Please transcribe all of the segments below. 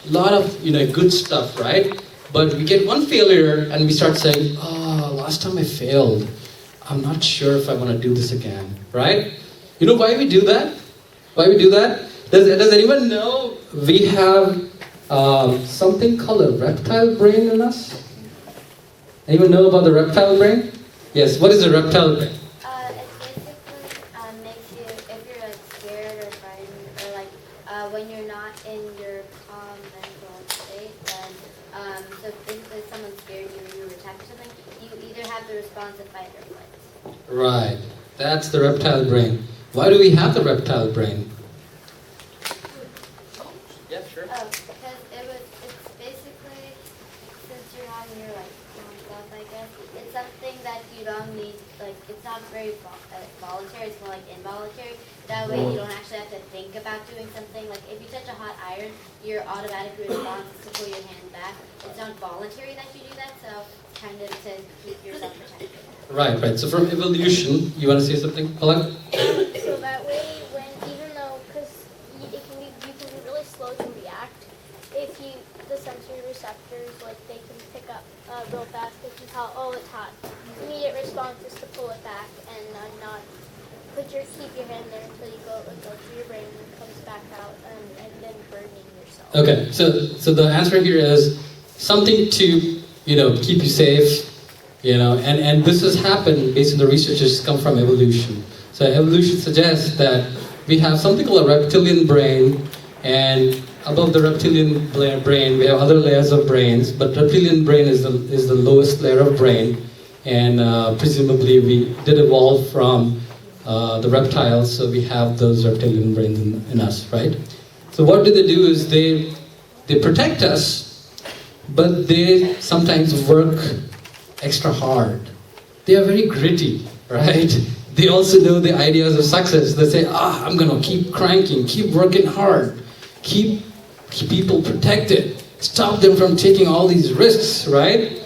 lot of good stuff, right? But we get one failure and we start saying, oh, last time I failed. I'm not sure if I want to do this again, right? You know why we do that? Why we do that? Does anyone know we have something called a reptile brain in us? Anyone know about the reptile brain? Yes, what is a reptile brain? It basically makes you, if you're like scared or frightened, or like when you're not in your calm mental state, then so basically if someone scared you or you were attacked or something, you either have the response of fight or flight. Right, that's the reptile brain. Why do we have the reptile brain? Yeah, sure. Because it's basically, since you're having your like own stuff, I guess, it's something that you don't need, like it's not very voluntary, it's more like involuntary. That way you don't actually have to think about doing something. Like if you touch a hot iron, your automatic response is to pull your hand back. It's not voluntary that you do that, so kind of to keep yourself protected. Right. So from evolution, you want to say something, Paula? So that way, even though, because you can be really slow to react, if the sensory receptors, like they can pick up real fast, they can tell, oh, it's hot. Immediate response is to pull it back and not keep your hand there until you go through your brain and it comes back out and then burning yourself. Okay, so the answer here is something to keep you safe, and this has happened based on the research that's come from evolution. So evolution suggests that we have something called a reptilian brain, and above the reptilian brain we have other layers of brains, but reptilian brain is the lowest layer of brain, and presumably we did evolve from the reptiles, so we have those reptilian brains in us, right? So what do? Is they protect us, but they sometimes work extra hard. They are very gritty, right? They also know the ideas of success. They say, I'm gonna keep cranking, keep working hard, keep people protected, stop them from taking all these risks, right?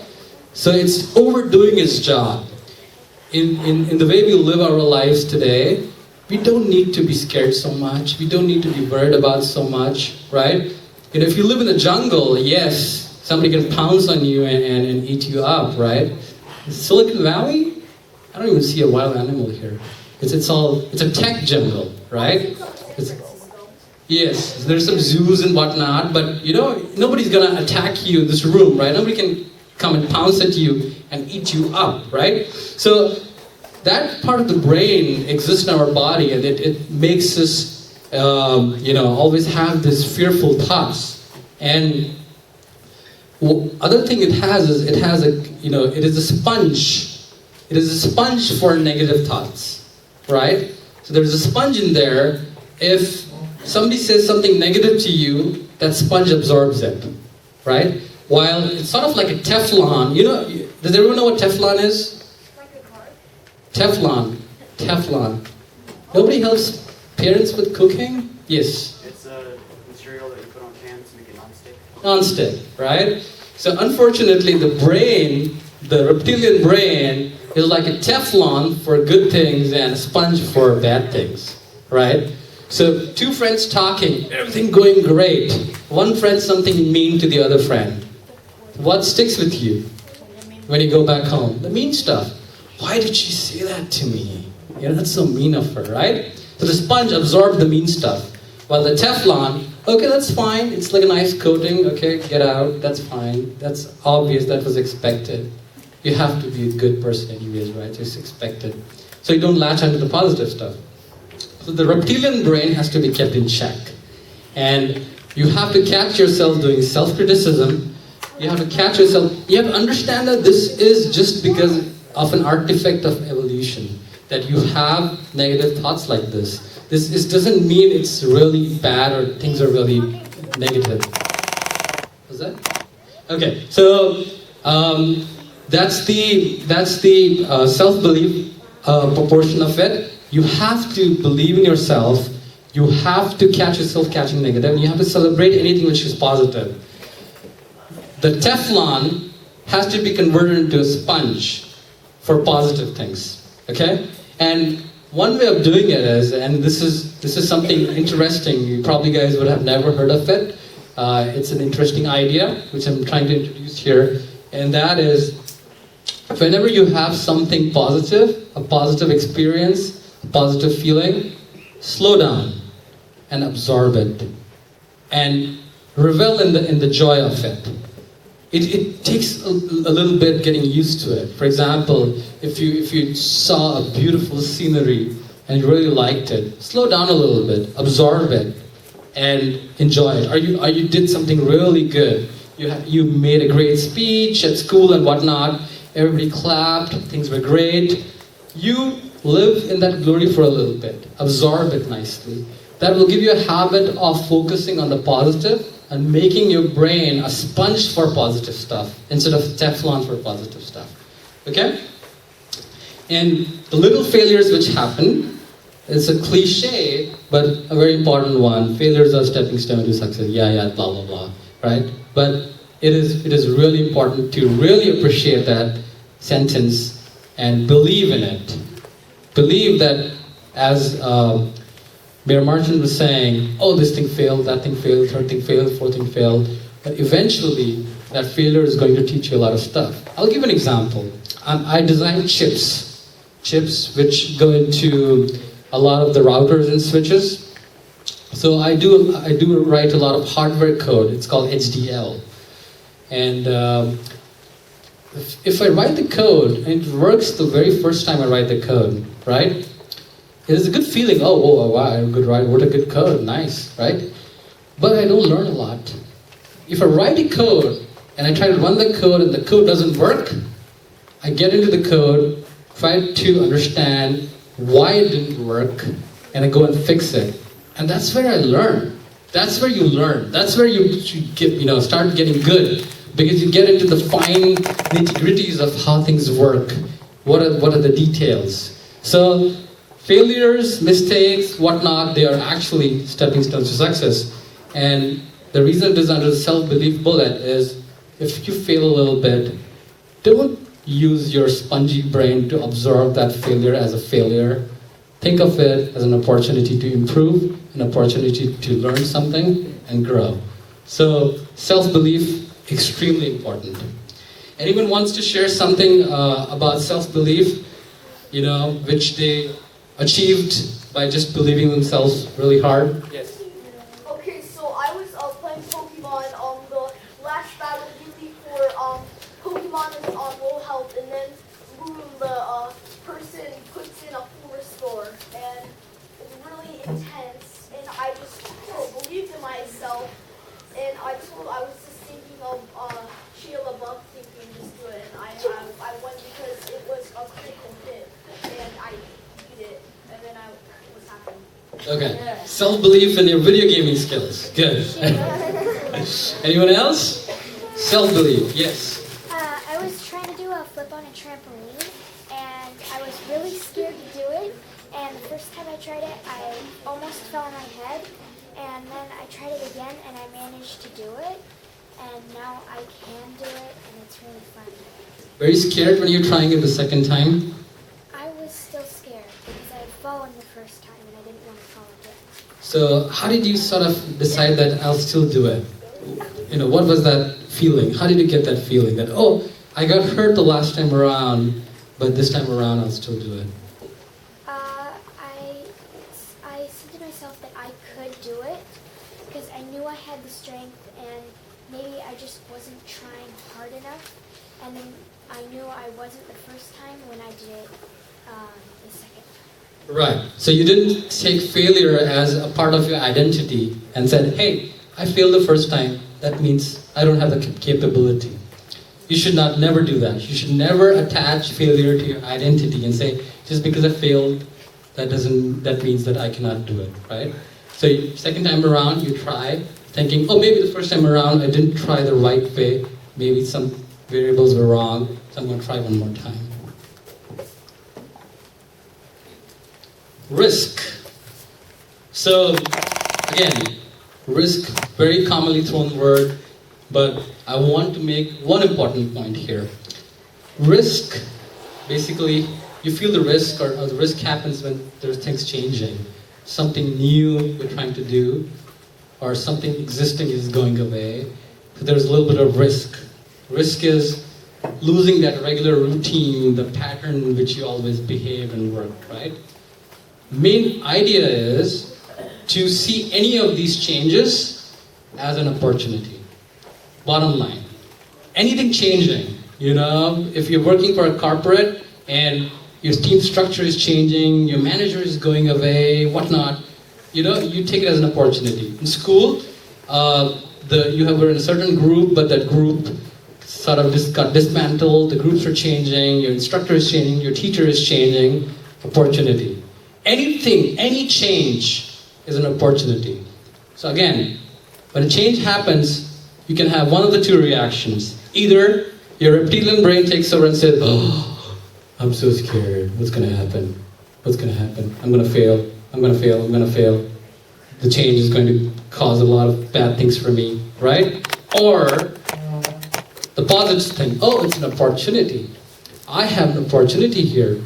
So it's overdoing its job. In the way we live our lives today, we don't need to be scared so much. We don't need to be worried about so much, right? If you live in the jungle, yes, somebody can pounce on you and eat you up, right? In Silicon Valley, I don't even see a wild animal here. It's a tech jungle, right? Yes, there's some zoos and whatnot, but nobody's gonna attack you in this room, right? Nobody can come and pounce at you and eat you up, right? So that part of the brain exists in our body, and it makes us, always have these fearful thoughts. And other thing it has is it is a sponge. It is a sponge for negative thoughts, right? So there's a sponge in there. If somebody says something negative to you, that sponge absorbs it, right? While it's sort of like a Teflon. Does everyone know what Teflon is? Like a car? Teflon. Nobody helps parents with cooking? Yes. It's a material that you put on pans to make it non-stick. Non-stick, right? So unfortunately the reptilian brain is like a Teflon for good things and a sponge for bad things, right? So two friends talking, everything going great. One friend something mean to the other friend. What sticks with you when you go back home? The mean stuff. Why did she say that to me? That's so mean of her, right? So the sponge absorbed the mean stuff. While the Teflon, okay, that's fine. It's like a nice coating. Okay, get out. That's fine. That's obvious. That was expected. You have to be a good person anyways, right? It's expected. So you don't latch onto the positive stuff. So the reptilian brain has to be kept in check. And you have to catch yourself doing self-criticism. You have to catch yourself. You have to understand that this is just because of an artifact of evolution. That you have negative thoughts like this. This doesn't mean it's really bad or things are really negative. Was that? Okay, so that's the self-belief proportion of it. You have to believe in yourself. You have to catch yourself catching negative. And you have to celebrate anything which is positive. The Teflon has to be converted into a sponge for positive things. Okay? And one way of doing it is, and this is something interesting, you probably guys would have never heard of it. It's an interesting idea, which I'm trying to introduce here, and that is, whenever you have something positive, a positive experience, a positive feeling, slow down and absorb it, and revel in the joy of it. It takes a little bit getting used to it. For example, if you saw a beautiful scenery and you really liked it, slow down a little bit, absorb it, and enjoy it. Or you did something really good. You made a great speech at school and whatnot. Everybody clapped. Things were great. You live in that glory for a little bit. Absorb it nicely. That will give you a habit of focusing on the positive and making your brain a sponge for positive stuff instead of Teflon for positive stuff. Okay? And the little failures which happen, it's a cliche, but a very important one. Failures are stepping stone to success. Yeah, blah, blah, blah. Right? But it is really important to really appreciate that sentence and believe in it. Believe that, as Mayor Martin was saying, oh, this thing failed, that thing failed, third thing failed, fourth thing failed. But eventually, that failure is going to teach you a lot of stuff. I'll give an example. I design chips which go into a lot of the routers and switches. So I do write a lot of hardware code. It's called HDL. And if I write the code, and it works the very first time I write the code, right? It is a good feeling. Oh, wow, I'm good, right? What a good code, nice, right? But I don't learn a lot. If I write a code and I try to run the code and the code doesn't work, I get into the code, try to understand why it didn't work, and I go and fix it. And that's where I learn. That's where you learn. That's where you get, start getting good, because you get into the fine nitty-gritties of how things work. What are the details? So failures, mistakes, whatnot, they are actually stepping stones to success. And the reason it is under the self-belief bullet is, if you fail a little bit, don't use your spongy brain to absorb that failure as a failure. Think of it as an opportunity to improve, an opportunity to learn something and grow. So self-belief, extremely important. Anyone wants to share something about self-belief, which they achieved by just believing themselves really hard? Yes. Okay, so I was playing Pokemon. The last battle really for Pokemon is on low health, and then boom, the person puts in a full restore, and it's really intense. And I just believed in myself, and I was just thinking of shield above, thinking just do it, and I won because it was a critical hit, and I beat it. And then I was happy. Okay. Self-belief in your video gaming skills. Good. Anyone else? Self-belief. Yes. I was trying to do a flip on a trampoline, and I was really scared to do it. And the first time I tried it, I almost fell on my head. And then I tried it again, and I managed to do it. And now I can do it, and it's really fun. Were you scared when you were trying it the second time? I was still scared because I had fallen the first time, and I didn't want to fall again. So how did you sort of decide that I'll still do it? What was that feeling? How did you get that feeling that, oh, I got hurt the last time around, but this time around I'll still do it? I said to myself that I could do it because I knew I had the strength, and maybe I just wasn't trying hard enough. And then I knew I wasn't the first time when I did it the second time. Right. So you didn't take failure as a part of your identity and said, hey, I failed the first time. That means I don't have the capability. You should never do that. You should never attach failure to your identity and say, just because I failed, that means that I cannot do it, right? So second time around, you try, thinking, oh, maybe the first time around I didn't try the right way. Maybe some variables were wrong, so I'm going to try one more time. Risk. So, again, risk, very commonly thrown word, but I want to make one important point here. Risk, basically, you feel the risk, or the risk happens when there's things changing. Something new you're trying to do, or something existing is going away. So there's a little bit of risk. Risk is losing that regular routine, the pattern in which you always behave and work, right? Main idea is to see any of these changes as an opportunity. Bottom line. Anything changing, if you're working for a corporate and your team structure is changing, your manager is going away, whatnot, you take it as an opportunity. In school, you were in a certain group, but that group sort of got dismantled, the groups are changing, your instructor is changing, your teacher is changing, opportunity. Anything, any change is an opportunity. So again, when a change happens, you can have one of the two reactions. Either your reptilian brain takes over and says, oh, I'm so scared, what's going to happen? What's going to happen? I'm going to fail, I'm going to fail, I'm going to fail. The change is going to cause a lot of bad things for me, right? Or the positive thing, oh, it's an opportunity. I have an opportunity here.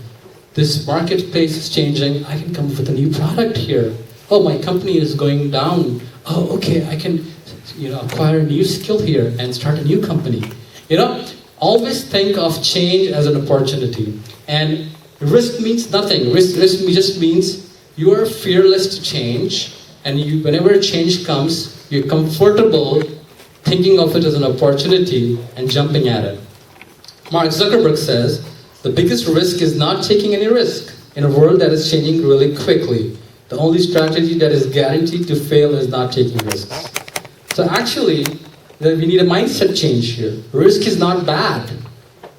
This marketplace is changing. I can come up with a new product here. Oh, my company is going down. Oh, okay, I can acquire a new skill here and start a new company. Always think of change as an opportunity. And risk means nothing. Risk just means you are fearless to change. And whenever a change comes, you're comfortable thinking of it as an opportunity and jumping at it. Mark Zuckerberg says, the biggest risk is not taking any risk in a world that is changing really quickly. The only strategy that is guaranteed to fail is not taking risks. So actually, we need a mindset change here. Risk is not bad.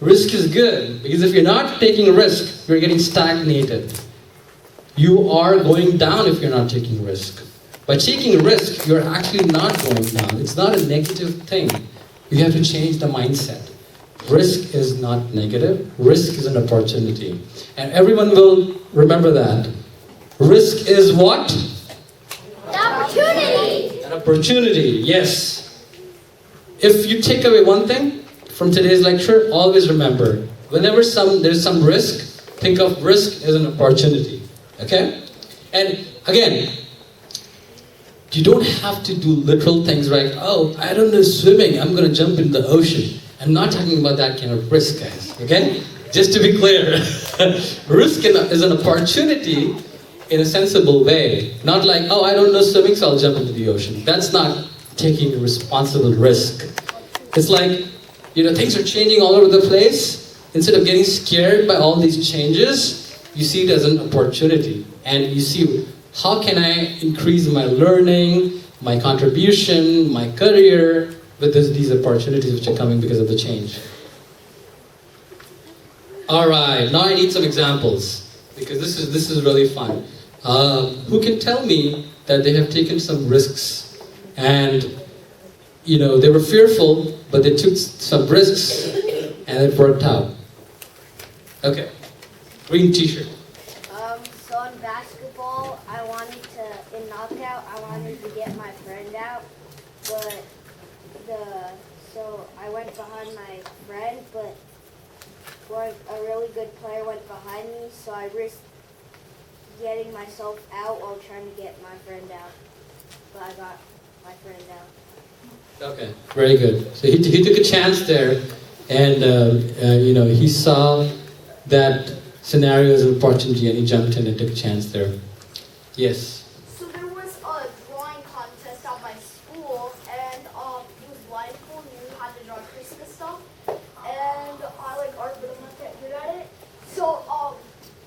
Risk is good. Because if you're not taking a risk, you're getting stagnated. You are going down if you're not taking risk. By taking risk, you're actually not going down. It's not a negative thing. You have to change the mindset. Risk is not negative. Risk is an opportunity. And everyone will remember that. Risk is what? An opportunity. An opportunity, yes. If you take away one thing from today's lecture, always remember, whenever there's some risk, think of risk as an opportunity. Okay? And again, you don't have to do literal things like, oh, I don't know swimming, I'm going to jump in the ocean. I'm not talking about that kind of risk, guys. Okay? Just to be clear, risk is an opportunity in a sensible way. Not like, oh, I don't know swimming, so I'll jump into the ocean. That's not taking a responsible risk. It's like, things are changing all over the place. Instead of getting scared by all these changes, you see it as an opportunity. And you see, how can I increase my learning, my contribution, my career with these opportunities which are coming because of the change. All right, now I need some examples because this is really fun. Who can tell me that they have taken some risks and they were fearful, but they took some risks and it worked out? Okay, green t-shirt. So in basketball, in knockout, I wanted to get my friend out, but so I went behind my friend, but a really good player went behind me, so I risked getting myself out while trying to get my friend out. But I got my friend out. Okay, very good. So he took a chance there, and he saw that scenario as an opportunity, and he jumped in and took a chance there. Yes. So there was a drawing contest at my school, and it was blind school, and you had to draw Christmas stuff. And I like art, but I'm not that good at it. So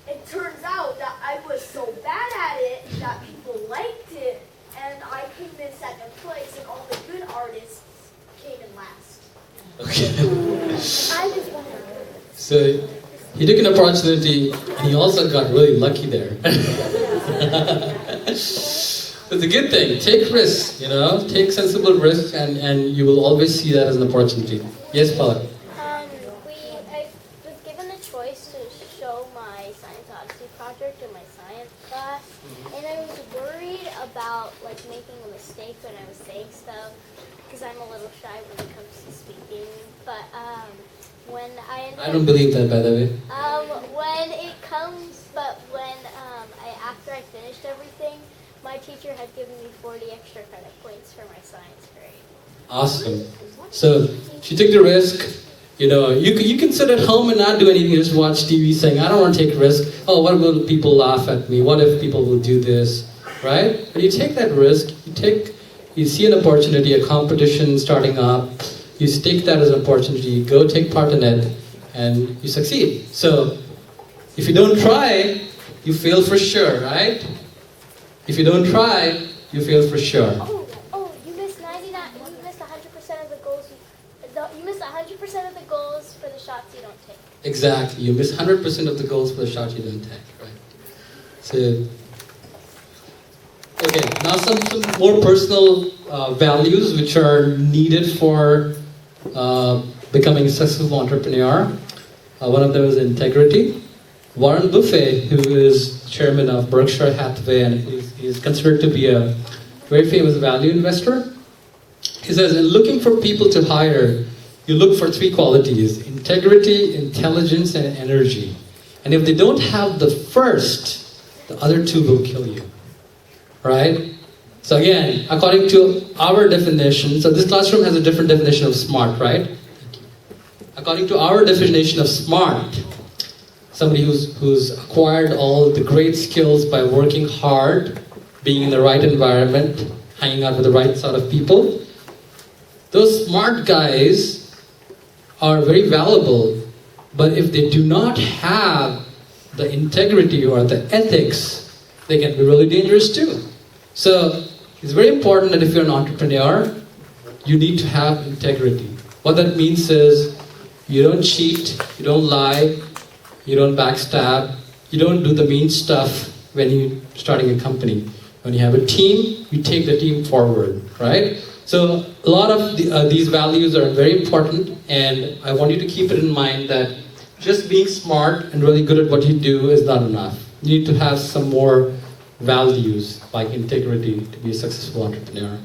it turns out that I was so bad at it that people liked it, and I came in second place, and all the good artists came in last. Okay. I just wanted to. So he took an opportunity, and he also got really lucky there. It's a good thing. Take risks, take sensible risks, and you will always see that as an opportunity. Yes, Paula? I was given a choice to show my Science Odyssey project in my science class, and I was worried about making a mistake when I was saying stuff, because I'm a little shy when it comes to speaking. But when I don't believe that, by the way. after I finished everything, my teacher had given me 40 extra credit points for my science grade. Awesome. So she took the risk. You can sit at home and not do anything, just watch TV saying, I don't want to take risk. Oh, what will people laugh at me? What if people will do this? Right? But you take that risk, you see an opportunity, a competition starting up, you take that as an opportunity, go take part in it, and you succeed. So, if you don't try, you fail for sure, right? If you don't try, you fail for sure. You missed 99. You missed 100% of the goals. You missed 100% of the goals for the shots you don't take. Exactly. You miss 100% of the goals for the shot you don't take, right? So, okay, now some more personal values which are needed for becoming a successful entrepreneur. One of them is integrity. Warren Buffett, who is chairman of Berkshire Hathaway, and he's considered to be a very famous value investor. He says, in looking for people to hire, you look for three qualities: integrity, intelligence, and energy. And if they don't have the first, the other two will kill you. Right? So again, according to our definition, so this classroom has a different definition of smart, right? According to our definition of smart, somebody who's acquired all the great skills by working hard, being in the right environment, hanging out with the right sort of people. Those smart guys are very valuable, but if they do not have the integrity or the ethics, they can be really dangerous too. So it's very important that if you're an entrepreneur, you need to have integrity. What that means is you don't cheat, you don't lie, you don't backstab, you don't do the mean stuff when you're starting a company. When you have a team, you take the team forward, right? So a lot of these values are very important, and I want you to keep it in mind that just being smart and really good at what you do is not enough. You need to have some more values like integrity to be a successful entrepreneur.